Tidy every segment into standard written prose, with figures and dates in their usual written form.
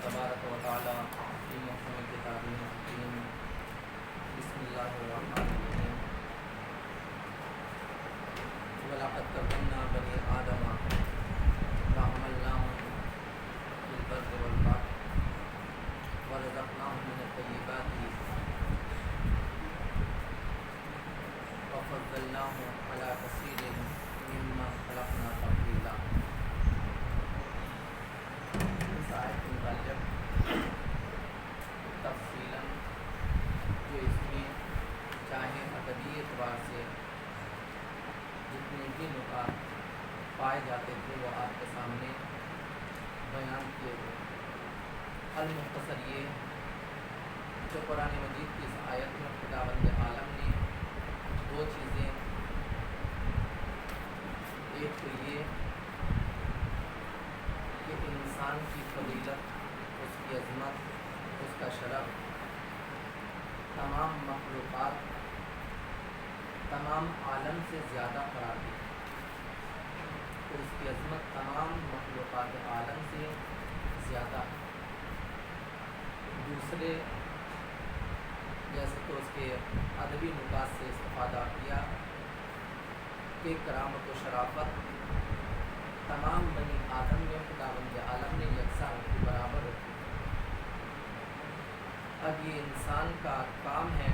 تبارک و تعالی کی محکم کتاب الحکیم بسم اللہ الرحمن الرحیم وَلَقَدْ كَرَّمْنَا بَنِي آدَمَ وَحَمَلْنَاهُمْ فِي الْبَرِّ وَالْبَحْرِ وَرَزَقْنَاهُم مِّنَ الطَّيِّبَاتِ وَفَضَّلْنَاهُمْ عَلَىٰ كَثِيرٍ مِّمَّنْ خَلَقْنَا تَفْضِيلًا۔ اس آیت کے متعلق تفصیلاً جو اس میں چاہے ادبی اعتبار سے جتنے بھی نکات پائے جاتے تھے وہ آپ کے سامنے بیان کیے گئے۔ المختصر یہ جو قرآن مجید کی اس آیت میں خداوند عالم نے دو چیزیں، ایک تو یہ کہ انسان کی فضیلت، اس کی عظمت، اس کا شرف تمام مخلوقات، تمام عالم سے زیادہ قرار دی، تو اس کی عظمت تمام مخلوقات عالم سے زیادہ ہے۔ دوسرے جیسے تو اس کے ادبی نکات سے استفادہ کیا کہ کرامت و شرافت تمام بنی آدم میں خداوند عالم نے یکساں رکھی، برابر رکھی۔ اب یہ انسان کا کام ہے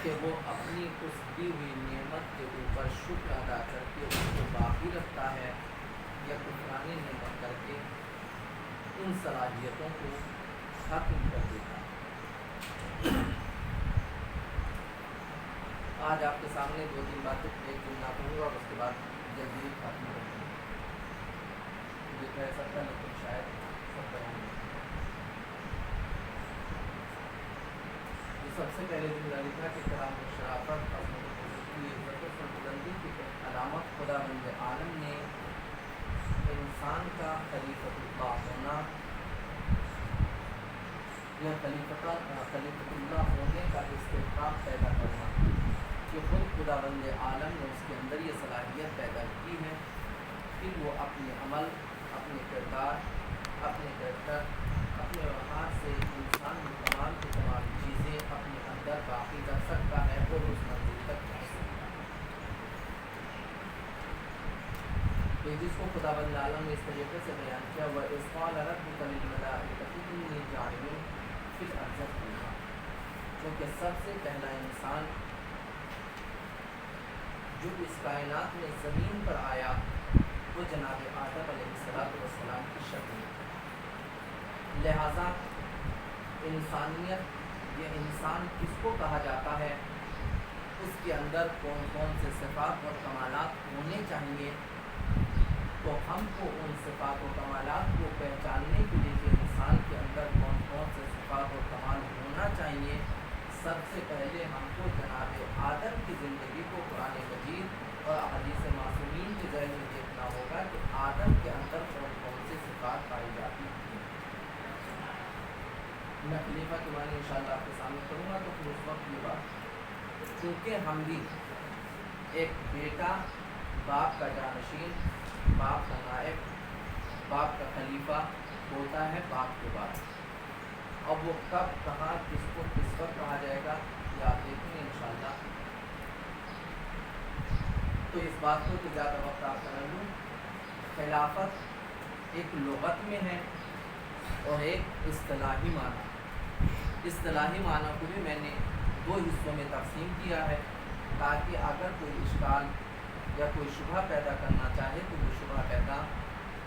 کہ وہ اپنی اس دی ہوئی نعمت کے اوپر شکر ادا کر کے اس کو باقی رکھتا ہے یا کفرانی نعمت کر کے ان صلاحیتوں کو ختم کر دیتا ہے۔ آج آپ کے سامنے دو تین باتیں ایک جملہ کہوں گا اور اس کے بعد جلدی ختم کر دوں گا۔ یہ کہہ سکتا ہے لیکن شاید سب بیان نہیں۔ سب سے پہلے جملہ لکھا کہ کرام و شرافت، عظمت و عزت و سربلندی کی علامت خداوند عالم نے انسان کا خلیفۃ اللہ ہونا یا خلیفۃ اللہ ہونے کا استحقاق پیدا کرنا، کہ خود خداوند عالم نے اس کے اندر یہ صلاحیت پیدا کی ہے کہ وہ اپنے عمل، اپنے کردار، اپنے کریکٹر، اپنے وقار سے انسان میں تمام کی تمام چیزیں اپنے اندر باقی رکھ سکتا ہے اور اس منزل تک پہنچ سکتا ہے۔ جس کو خداوند عالم نے اس طریقے سے بیان کیا، وَإِذْ قَالَ رَبُّكَ لِلْمَلَائِكَةِ إِنِّي جَاعِلٌ فِي الْأَرْضِ خَلِيفَةً، کیونکہ سب سے پہلا انسان جو اس کائنات میں زمین پر آیا وہ جناب آدم علیہ السلام کی شکل میں، لہٰذا انسانیت یا انسان کس کو کہا جاتا ہے، اس کے اندر کون کون سے صفات اور کمالات ہونے چاہیے، تو ہم کو ان صفات و کمالات کو پہچاننے کے لیے کہ انسان کے اندر کون کون سے صفات اور کمال ہونا چاہیے، سب سے پہلے ہم کو جناب آدم کی زندگی کو قرآن مجید اور احادیث معصومین کے ذہن میں دیکھنا ہوگا کہ آدم کے اندر کون کون سی صفات پائی جاتی ہیں۔ میں خلیفہ کے معنی انشاءاللہ آپ کے سامنے کروں گا، تو پھر اس وقت یہ بات، چونکہ ہم بھی ایک بیٹا باپ کا جانشین، باپ کا نائب، باپ کا خلیفہ ہوتا ہے باپ کے بعد۔ اب وہ کب، کہاں، کس کو کس وقت کہا جائے گا یہ آپ دیکھیں گے انشاءاللہ۔ تو اس بات کو تو زیادہ وقت آپ کر لوں، خلافت ایک لغت میں ہے اور ایک اصطلاحی معنی۔ اصطلاحی معنی کو بھی میں نے دو حصوں میں تقسیم کیا ہے تاکہ اگر کوئی اشکال یا کوئی شبہ پیدا کرنا چاہے تو وہ شبہ پیدا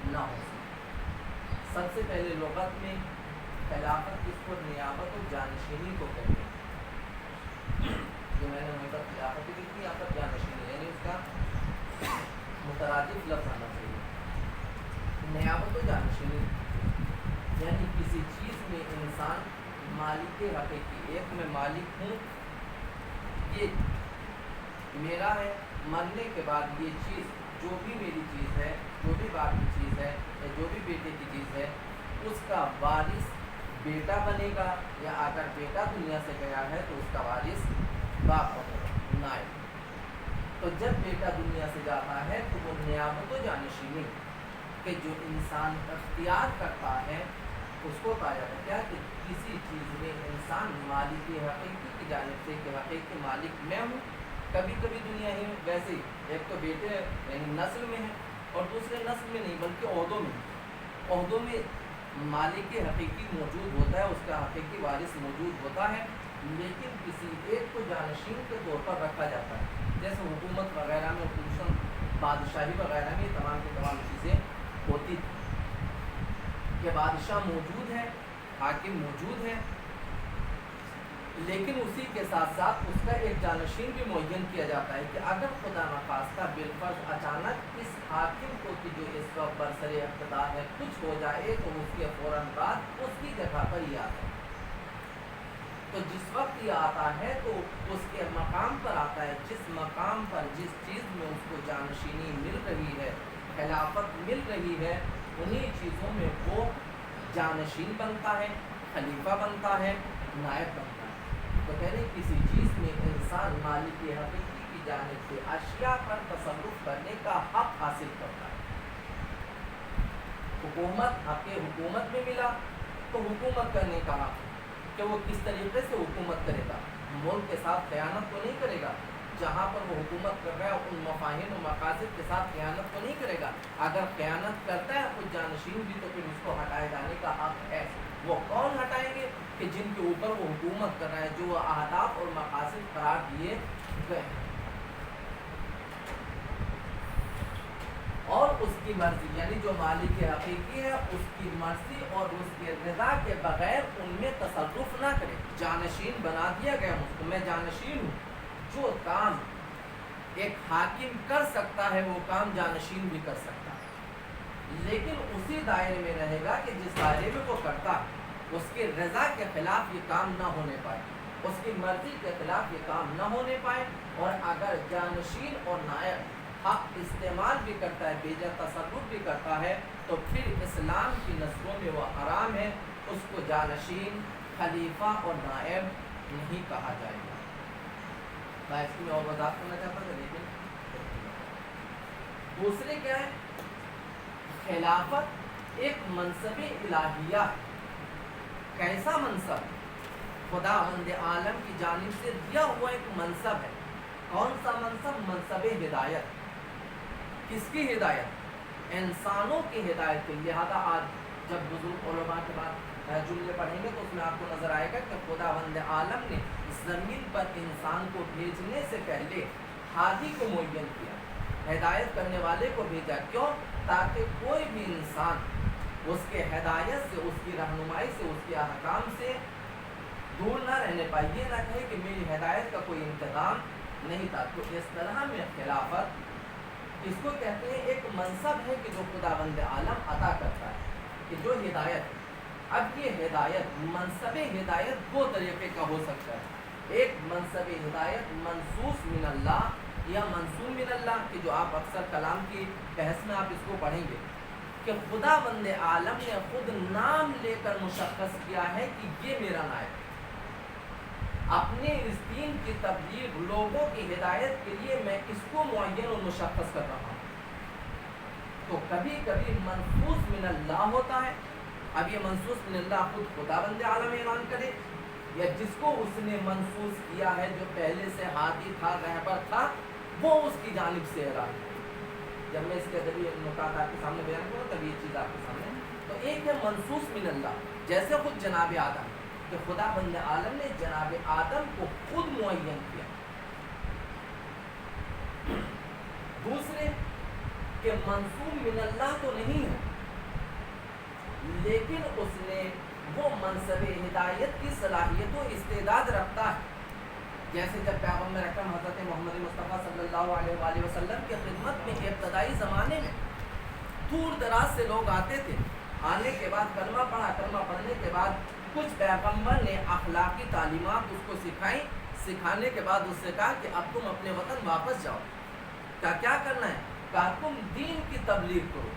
نہ ہو سکے۔ سب سے پہلے لغت میں خلافت کس کو، نیابت و جانشینی کو کہتے ہیں۔ جو میں نے وہیں پر خلافت کی تھی، یہاں پر جانشینی، یعنی اس کا مترادف لفظ آنا چاہیے۔ نیابت و جانشینی یعنی کسی چیز میں انسان مالک حقیقی، ایک میں مالک ہوں، یہ میرا ہے، مرنے کے بعد یہ چیز جو بھی میری چیز ہے، جو بھی باپ کی چیز ہے یا جو بھی بیٹے کی چیز ہے، اس کا وارث بیٹا بنے گا، یا اگر بیٹا دنیا سے گیا ہے تو اس کا وارث باپ بنے گا، نائب۔ تو جب بیٹا دنیا سے جاتا ہے تو وہ نیابت و جانشینی کہ جو انسان اختیار کرتا ہے اس کو کہا جاتا ہے کہ کسی چیز میں انسان مالک حقیقی کی جانب سے کہ حقیقی مالک میں ہوں. کبھی کبھی دنیا ہی میں ویسے ہی ایک تو بیٹے یعنی نسل میں ہے اور دوسرے نسل میں نہیں بلکہ عہدوں میں. عہدوں میں مالک حقیقی موجود ہوتا ہے, اس کا حقیقی وارث موجود ہوتا ہے, لیکن کسی ایک کو جانشین کے طور پر رکھا جاتا ہے. جیسے حکومت وغیرہ میں خصوصاً بادشاہی وغیرہ میں تمام کی تمام چیزیں ہوتی تھیں کہ بادشاہ موجود ہے, حاکم موجود ہے, لیکن اسی کے ساتھ ساتھ اس کا ایک جانشین بھی معین کیا جاتا ہے کہ اگر خدا نخواستہ بالفرض اچانک اس حاکم کو کہ جو اس وقت برسر اقتدار ہے کچھ ہو جائے تو اس کے فوراً بعد اس کی جگہ پر یہ آتا ہے. تو جس وقت یہ آتا ہے تو اس کے مقام پر آتا ہے, جس مقام پر جس چیز میں اس کو جانشینی مل رہی ہے, خلافت مل رہی ہے, انہی چیزوں میں وہ جانشین بنتا ہے, خلیفہ بنتا ہے, نائب بنتا ہے. تو کہنے کسی چیز میں انسان مالک حقیقی کی جانب سے اشیاء پر تصرف کرنے کا حق حاصل کرتا ہے. حکومت حق حکومت میں ملا تو حکومت کرنے کا حق کہ وہ کس طریقے سے حکومت کرے گا, ملک کے ساتھ خیانت تو نہیں کرے گا, جہاں پر وہ حکومت کر رہا ہے ان مفاہیم و مقاصد کے ساتھ خیانت تو نہیں کرے گا. اگر خیانت کرتا ہے کچھ جانشین بھی تو پھر اس کو ہٹائے جانے کا حق ہے. وہ کون ہٹائیں گے کہ جن کے اوپر وہ حکومت کر رہا ہے, جو اہداف اور مقاصد قرار دیے گئے ہیں, اور اس کی مرضی یعنی جو مالک حقیقی ہے اس کی مرضی اور اس کے رضا کے بغیر ان میں تصرف نہ کرے. جانشین بنا دیا گیا مجھ کو, میں جانشین ہوں. جو کام ایک حاکم کر سکتا ہے وہ کام جانشین بھی کر سکتا ہے, لیکن اسی دائرے میں رہے گا کہ جس دائرے میں وہ کرتا ہے اس کی رضا کے خلاف یہ کام نہ ہونے پائے, اس کی مرضی کے خلاف یہ کام نہ ہونے پائے. اور اگر جانشین اور نائب حق استعمال بھی کرتا ہے, بیجا تصرف بھی کرتا ہے, تو پھر اسلام کی نظروں میں وہ حرام ہے, اس کو جانشین, خلیفہ اور نائب نہیں کہا جائے گا. میں اس کی اور وضاحت کرنا چاہتا تھا, لیکن دوسرے کیا ہے, خلافت ایک منصب الہیہ ہے. کیسا منصب؟ خدا بند عالم کی جانب سے دیا ہوا ایک منصب ہے. کون سا منصب؟ منصب ہدایت. کس کی ہدایت؟ انسانوں کی ہدایت کے. لہذا آج جب بزرگ علماء کے بعد جملے پڑھیں گے تو اس میں آپ کو نظر آئے گا کہ خدا بند عالم نے زمین پر انسان کو بھیجنے سے پہلے ہادی کو معین کیا, ہدایت کرنے والے کو بھیجا. کیوں؟ تاکہ کوئی بھی انسان اس کے ہدایت سے, اس کی رہنمائی سے, اس کے احکام سے دور نہ رہنے پائے. یہ نہ کہے کہ میری ہدایت کا کوئی انتظام نہیں تھا. تو اس طرح میں خلافت اس کو کہتے ہیں ایک منصب ہے کہ جو خدا بند عالم عطا کرتا ہے, کہ جو ہدایت. اب یہ ہدایت, منصب ہدایت دو طریقے کا ہو سکتا ہے. ایک منصب ہدایت منصوص من اللہ یا منصوم من اللہ, کہ جو آپ اکثر کلام کی بحث میں آپ اس کو پڑھیں گے کہ خدا بند عالم نے خود نام لے کر مشخص کیا ہے کہ یہ میرا نائب. اپنے اس دین کی تبلیغ, لوگوں کی ہدایت کے لیے میں اس کو معین اور مشخص کر رہا ہوں. تو کبھی کبھی منصوص من اللہ ہوتا ہے. اب یہ منصوص من اللہ خود خدا بند عالم اعلان کرے, یا جس کو اس نے منصوص کیا ہے جو پہلے سے ہادی تھا, رہبر تھا, وہ اس کی جانب سے اعلان کرے. جب میں اس کے ادبی نکات آپ کے سامنے بیان کروں تب یہ چیز آپ کے سامنے. تو ایک ہے منصوص من اللہ, جیسے خود جناب آدم کہ خدا بند عالم نے جناب آدم کو خود معین کیا. دوسرے کہ منصوب من اللہ تو نہیں ہے, لیکن اس نے وہ منصب ہدایت کی صلاحیت و استعداد رکھتا ہے. جیسے جب پیغمبر اکرم حضرت محمد مصطفیٰ صلی اللہ علیہ وآلہ وسلم کی خدمت میں ابتدائی زمانے میں دور دراز سے لوگ آتے تھے. آنے کے بعد کلمہ پڑھا, کلمہ پڑھنے کے بعد کچھ پیغمبر نے اخلاقی تعلیمات اس کو سکھائی. سکھانے کے بعد اس سے کہا کہ اب تم اپنے وطن واپس جاؤ. کیا کرنا ہے؟ کہا تم دین کی تبلیغ کرو,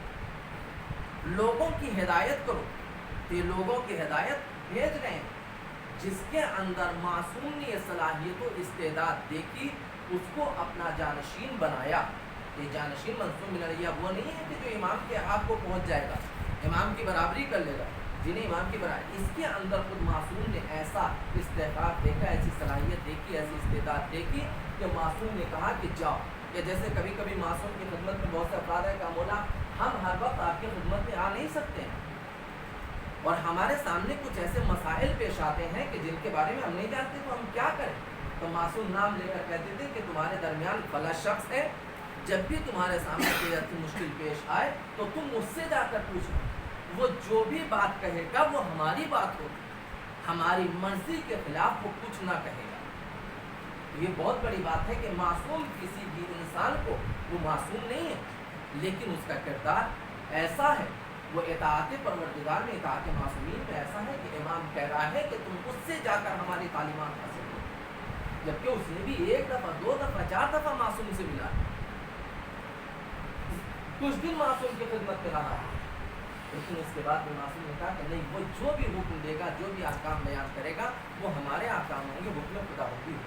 لوگوں کی ہدایت کرو. یہ لوگوں کی ہدایت بھیج رہے ہیں. جس کے اندر معصوم نے یہ صلاحیت و استعداد دیکھی اس کو اپنا جانشین بنایا. یہ جانشین منصوب من اللہ وہ نہیں ہے کہ جو امام کے آپ کو پہنچ جائے گا، امام کی برابری کر لے گا، جنہیں امام کی برابری، اس کے اندر خود معصوم نے ایسا استحقاق دیکھا، ایسی صلاحیت دیکھی، ایسی استعداد دیکھی کہ معصوم نے کہا کہ جاؤ. کہ جیسے کبھی کبھی معصوم کی خدمت میں بہت سے افراد ہے کہ مولا ہم ہر وقت آپ کی خدمت میں آ نہیں سکتے ہیں، اور ہمارے سامنے کچھ ایسے مسائل پیش آتے ہیں کہ جن کے بارے میں ہم نہیں جانتے، تو ہم کیا کریں؟ تو معصوم نام لے کر کہتے تھے کہ تمہارے درمیان فلاں شخص ہے، جب بھی تمہارے سامنے کوئی ایسی مشکل پیش آئے تو تم مجھ سے جا کر پوچھو، وہ جو بھی بات کہے گا وہ ہماری بات ہوگی، ہماری مرضی کے خلاف وہ کچھ نہ کہے گا. یہ بہت بڑی بات ہے کہ معصوم کسی بھی انسان کو، وہ معصوم نہیں ہے لیکن اس کا کردار ایسا ہے، وہ اطاعت پروردگار میں، اطاعت معصومین میں ایسا ہے کہ امام کہہ رہا ہے کہ تم اس سے جا کر ہماری تعلیمات حاصل کرو، جبکہ اس نے بھی 1 دفعہ 2 دفعہ 4 دفعہ معصوم سے ملا، کچھ دن معصوم کی خدمت میں رہا، لیکن اس کے بعد معصوم نے کہا کہ نہیں، وہ جو بھی حکم دے گا، جو بھی احکام بیان کرے گا وہ ہمارے احکام ہوں گے، حکم خدا ہوگی.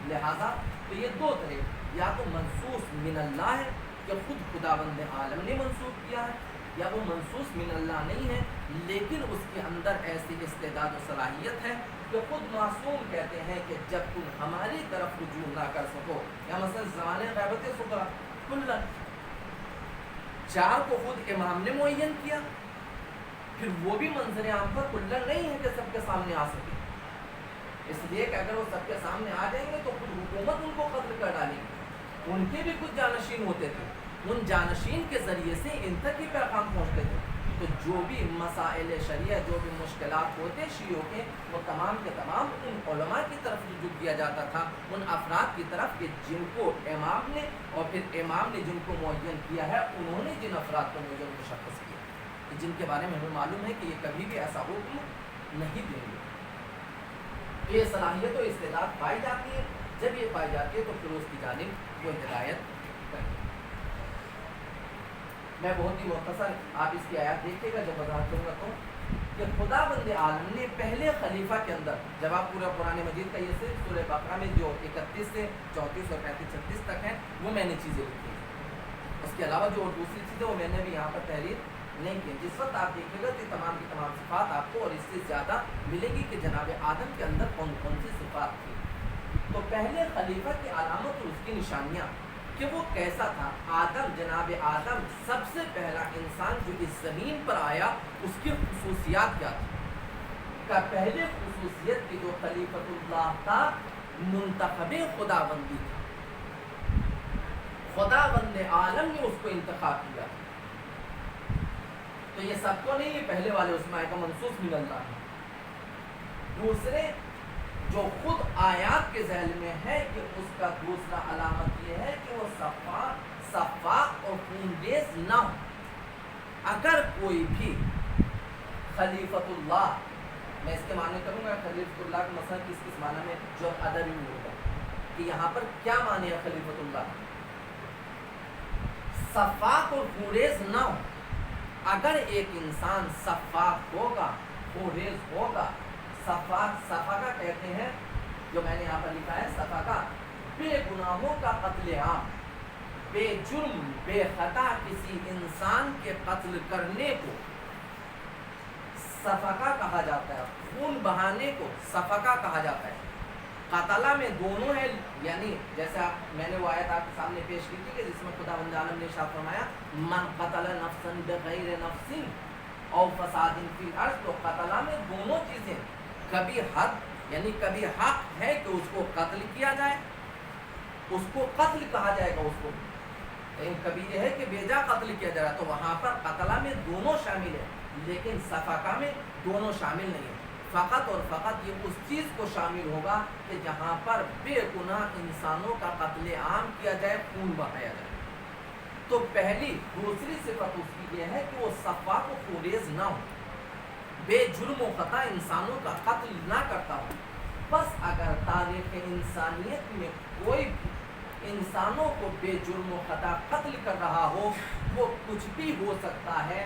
لہٰذا تو یہ 2 طرح، یا تو منصوص من اللہ ہے کہ خود خداوند عالم نے منسوخ کیا ہے، یا وہ منصوص من اللہ نہیں ہے لیکن اس کے اندر ایسی استعداد و صلاحیت ہے کہ خود معصوم کہتے ہیں کہ جب تم ہماری طرف رجوع نہ کر سکو، یا مثلا زمانے غیبت سکرا کلن 4 کو خود امام نے معین کیا، پھر وہ بھی منظر عام پر کلن نہیں ہے کہ سب کے سامنے آ سکے، اس لیے کہ اگر وہ سب کے سامنے آ جائیں گے تو خود حکومت ان کو قتل کر ڈالے گی. ان کے بھی کچھ جانشین ہوتے تھے، ان جانشین کے ذریعے سے ان تک ہی پیغام پہنچتے تھے. تو جو بھی مسائل شریعہ، جو بھی مشکلات ہوتے شیعوں کے، وہ تمام کے تمام ان علماء کی طرف رجوع کیا جاتا تھا، ان افراد کی طرف کہ جن کو امام نے، اور پھر امام نے جن کو معین کیا ہے، انہوں نے جن افراد کو معین مشخص کیا، جن کے بارے میں ہمیں معلوم ہے کہ یہ کبھی بھی ایسا حکم نہیں دیں گے. یہ صلاحیت و استعداد پائی جاتی ہے، جب یہ پائی جاتی ہے تو پھر اس کی جانب وہ ہدایت کریں. میں بہت ہی مختصر، آپ اس کی آیات دیکھیے گا جب وضاحت کروں گا، تو کہ خدا بند عالم نے پہلے خلیفہ کے اندر، جب آپ پورا قرآن مجید کا یہ صرف سورہ بقرہ میں جو 31 سے 34 اور 35 36 تک ہیں وہ میں نے چیزیں لکھی ہیں، اس کے علاوہ جو دوسری چیزیں وہ میں نے بھی یہاں پر تحریر نہیں کی. جس وقت آپ دیکھیں گا کہ تمام کی تمام صفات آپ کو اور اس سے زیادہ ملے گی کہ جناب آدم کے اندر کون کون سی صفات تھی. تو پہلے خلیفہ کی علامت اور اس کی نشانیاں کہ وہ کیسا تھا. آدم، جناب آدم سب سے پہلا انسان جو اس زمین پر آیا، اس کی خصوصیات کیا تھی؟ کا پہلے خصوصیت کی جو خلیفۃ اللہ تھا، منتخب خداوندی تھا، خداوند عالم نے اس کو انتخاب کیا. تو یہ سب کو نہیں، یہ پہلے والے اس میں آئے گا منصوص من اللہ ہے. دوسرے جو خود آیات کے ذیل میں ہے کہ اس کا دوسرا علامت یہ ہے کہ وہ صفاق اور خونریز نہ ہو. اگر کوئی بھی خلیفۃ اللہ، میں اس کے معنی کروں گا خلیفۃ اللہ کا مثلا کس کس معنی میں جو ادبی میں ہوگا کہ یہاں پر کیا معنی ہے خلیفۃ اللہ، صفاق اور خونریز نہ ہو. اگر ایک انسان صفاق ہوگا، خونریز ہوگا، صفاقہ کہتے ہیں جو میں نے یہاں پر لکھا ہے، صفاقہ بے گناہوں کا قتل عام، بے جرم بے خطا کسی انسان کے قتل کرنے کو صفاقہ کہا جاتا ہے. خون بہانے کو صفاقہ کہا جاتا ہے. قتلہ میں دونوں ہے، یعنی جیسے میں نے وہ آیت آپ کے سامنے پیش کی تھی کہ جس میں خداوند عالم نے ارشاد فرمایا من قتل نفسا بغیر نفس او فساد فی الارض. تو قتلہ میں دونوں چیزیں، کبھی حد یعنی کبھی حق ہے کہ اس کو قتل کیا جائے، اس کو قتل کہا جائے گا اس کو، لیکن کبھی یہ ہے کہ بیجا قتل کیا جا رہا، تو وہاں پر قتلہ میں دونوں شامل ہے، لیکن صفاقہ میں دونوں شامل نہیں ہے. فقط اور فقط یہ اس چیز کو شامل ہوگا کہ جہاں پر بے گناہ انسانوں کا قتل عام کیا جائے، خون بہایا جائے. تو پہلی دوسری صفت اس کی یہ ہے کہ وہ صفاق و خونریز نہ ہو، بے جرم و خطا انسانوں کا قتل نہ کرتا ہو. بس اگر تاریخ انسانیت میں کوئی انسانوں کو بے جرم و خطا قتل کر رہا ہو، وہ کچھ بھی ہو سکتا ہے،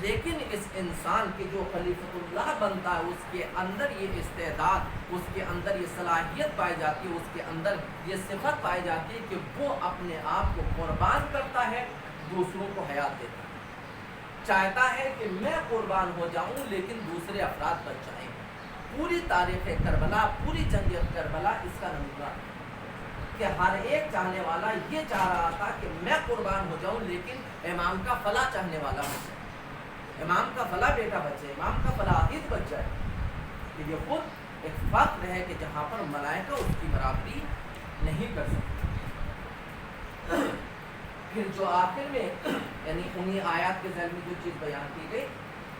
لیکن اس انسان کے جو خلیفۃ اللہ بنتا ہے اس کے اندر یہ استعداد، اس کے اندر یہ صلاحیت پائی جاتی ہے، اس کے اندر یہ صفت پائی جاتی ہے کہ وہ اپنے آپ کو قربان کرتا ہے، دوسروں کو حیات دیتا ہے، چاہتا ہے کہ میں قربان ہو جاؤں لیکن دوسرے افراد بچ جائیں۔ پوری تاریخ کربلا، پوری جنگ کربلا اس کا نمونہ ہے کہ ہر ایک چاہنے والا یہ چاہ رہا تھا کہ میں قربان ہو جاؤں لیکن امام کا فلاں چاہنے والا بچ جائے، امام کا فلاں بیٹا بچے، امام کا فلاں عقید بچ جائے۔ کہ یہ خود ایک فخر ہے کہ جہاں پر ملائکہ اس کی برابری نہیں کر سکتے۔ پھر جو آخر میں یعنی انہی آیات کے ذیل میں جو چیز بیان کی گئی،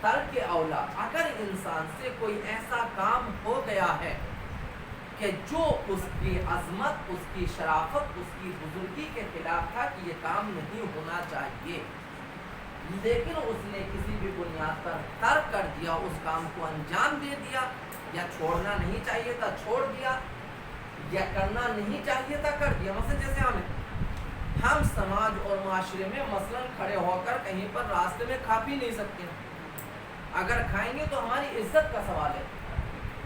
ترک اولا، اگر انسان سے کوئی ایسا کام ہو گیا ہے کہ جو اس کی عظمت، اس کی شرافت، اس کی بزرگی کے خلاف تھا کہ یہ کام نہیں ہونا چاہیے، لیکن اس نے کسی بھی بنیاد پر ترک کر دیا، اس کام کو انجام دے دیا، یا چھوڑنا نہیں چاہیے تھا چھوڑ دیا، یا کرنا نہیں چاہیے تھا کر دیا۔ مثلا جیسے ہم سماج اور معاشرے میں مثلا کھڑے ہو کر کہیں پر راستے میں کھا پی نہیں سکتے، اگر کھائیں گے تو ہماری عزت کا سوال ہے۔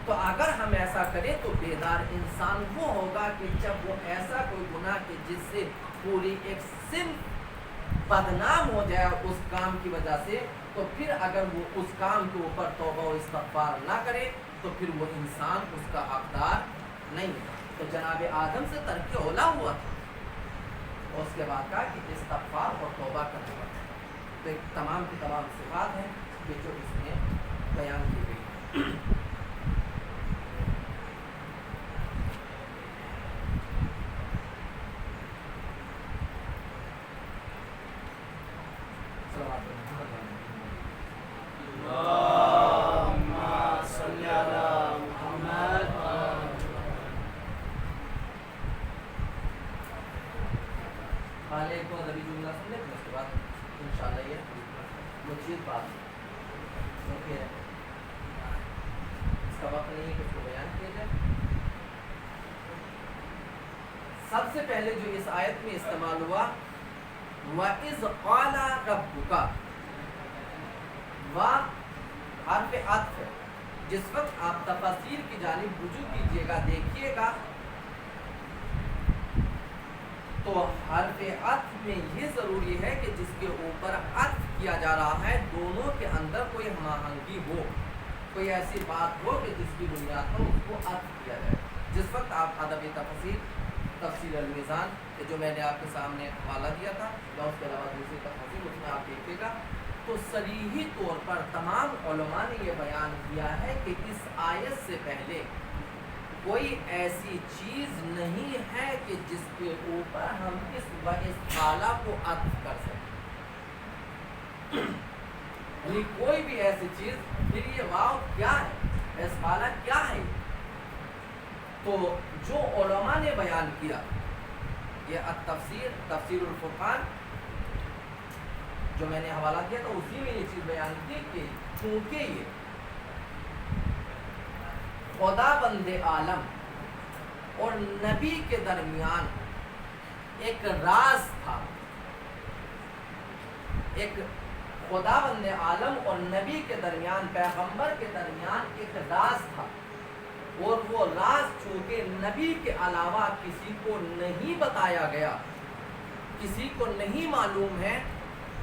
تو اگر ہم ایسا کریں تو بیدار انسان وہ ہوگا کہ جب وہ ایسا کوئی گناہ کہ جس سے پوری ایک صنف بدنام ہو جائے اس کام کی وجہ سے، تو پھر اگر وہ اس کام کے اوپر توبہ و استغفار نہ کرے تو پھر وہ انسان اس کا حقدار نہیں ہے۔ تو جناب آدم سے ترک اولا ہوا تھا، اور اس کے بعد کہا کہ استغفار اور توبہ کرنے والا۔ تو ایک تمام کی تمام صفات ہیں کہ جو اس میں بیان کی گئی۔ سب سے پہلے جو اس آیت میں استعمال ہوا وَإِذْ قَالَ رَبُّكَ، حرف عطف ہے۔ جس وقت آپ تفاسیر کی جانب رجوع کیجئے گا، دیکھیے گا تو حرف عطف میں یہ ضروری ہے کہ جس کے اوپر عطف کیا جا رہا ہے دونوں کے اندر کوئی ہم آہنگی ہو، کوئی ایسی بات ہو کہ جس کی بنیاد پر اس کو عطف کیا جائے۔ جس وقت آپ ادب تفسیر المیزان جو میں نے آپ کے سامنے حوالہ دیا تھا، یا اس کے علاوہ دوسری تفسیر اس میں آپ دیکھیے گا تو صریحی طور پر تمام علماء نے یہ بیان کیا ہے کہ اس آیت سے پہلے کوئی ایسی چیز نہیں ہے کہ جس کے اوپر ہم اس وَإِذْ کو عطف کر سکیں، یعنی کوئی بھی ایسی چیز۔ پھر یہ واو کیا ہے، اس قالا کیا ہے؟ تو جو علماء نے بیان کیا، یہ تفسیر الفرقان جو میں نے حوالہ دیا تھا اسی میں یہ چیز بیان کی کہ چونکہ یہ خدا بند عالم اور نبی کے درمیان ایک راز تھا، ایک خدا بند عالم اور نبی کے درمیان، پیغمبر کے درمیان ایک راز تھا، اور وہ راز چونکہ نبی کے علاوہ کسی کو نہیں بتایا گیا، کسی کو نہیں معلوم ہے،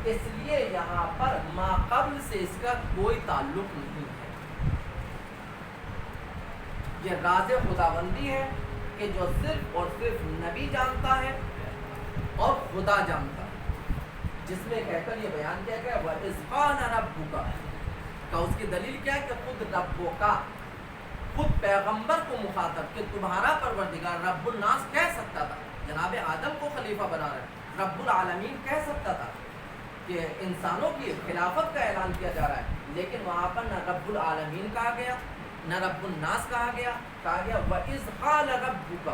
اس لیے یہاں پر ما قبل سے اس کا کوئی تعلق نہیں ہے۔ یہ راز خداوندی ہے کہ جو صرف اور صرف نبی جانتا ہے اور خدا جانتا ہے، جس میں کہہ کر یہ بیان کیا گیا وَإِذْ قَالَ رَبُّكَ، کا اس کی دلیل کیا ہے کہ خود ربُّکَ، خود پیغمبر کو مخاطب کہ تمہارا پروردگار رب الناس کہہ سکتا تھا، جناب آدم کو خلیفہ بنا رہا ہے، رب العالمین کہہ سکتا تھا کہ انسانوں کی خلافت کا اعلان کیا جا رہا ہے، لیکن وہاں پر نہ رب العالمین کہا گیا نہ رب الناس کہا گیا وَإِذْ قَالَ رَبُّكَ،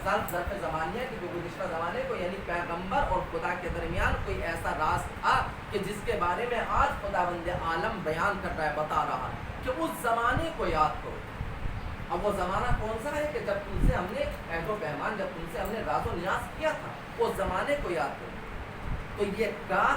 ظرف زمانیہ کی جو گزشتہ زمانے کو، یعنی پیغمبر اور خدا کے درمیان کوئی ایسا راز تھا کہ جس کے بارے میں آج خداوند عالم بیان کر رہا ہے، بتا رہا ہے کہ اس زمانے کو یاد کرو۔ اب وہ زمانہ کون سا ہے کہ جب تم سے ہم نے عہد و پیمان، جب تم سے ہم نے راز و نیاز کیا تھا، اس زمانے کو یاد کرو۔ تو یہ کار